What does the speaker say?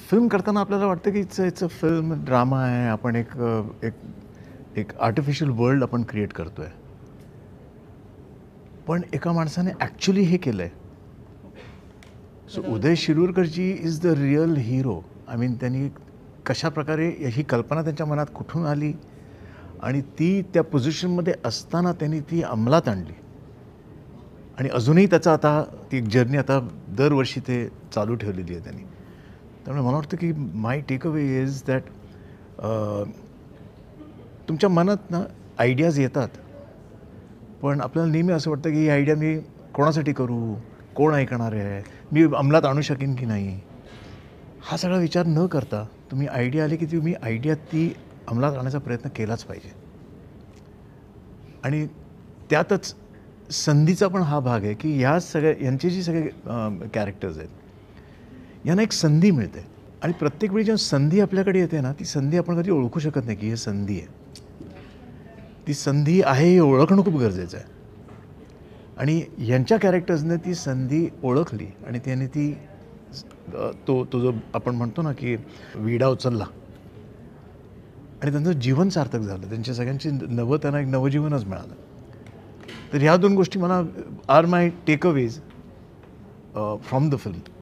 Film करताना आपल्याला वाटतं की इट्स अ फिल्म ड्रामा आहे. आपण एक एक आर्टिफिशियल वर्ल्ड आपण क्रिएट करतोय. पण एका माणसाने ॲक्चुअली हे केलंय. सो बरोबर. Uday Shirurkarji is the real hero. I mean त्यांनी कशाप्रकारे ही कल्पना त्यांच्या मनात कुठून आली आणि ती त्या पोझिशनमध्ये असताना त्यांनी ती अंमलात आणली. आणि अजूनही त्याचा आता ती एक जर्नी आता दरवर्षी ते चालू ठेवलेली आहे त्यांनी. त्यामुळे मला वाटतं की माय टेक अवे इज दॅट तुमच्या मनात ना आयडियाज येतात. पण आपल्याला नेहमी असं वाटतं की ही आयडिया मी कोणासाठी करू? कोण ऐकणार आहे? मी अंमलात आणू शकेन की नाही? हा सगळा विचार न करता तुम्ही आयडिया आली की तुम्ही आयडिया ती अंमलात आणण्याचा प्रयत्न केलाच पाहिजे. आणि त्यातच संधीचा पण हा भाग आहे की ह्या सगळ्या यांचे जे सगळे कॅरेक्टर्स आहेत, यांना एक संधी मिळते आणि प्रत्येक वेळी जेव्हा संधी आपल्याकडे येते ना, ती संधी आपण कधी ओळखू शकत नाही की ही संधी आहे. ती संधी आहे हे ओळखणं खूप गरजेचं आहे. आणि यांच्या कॅरेक्टर्सने ती संधी ओळखली आणि त्याने ती तो जो आपण म्हणतो ना की विडा उचलला आणि त्यांचं जीवन सार्थक झालं. त्यांच्या सगळ्यांची त्यांना एक नवजीवनच मिळालं. तर ह्या दोन गोष्टी मला are my takeaways from the film.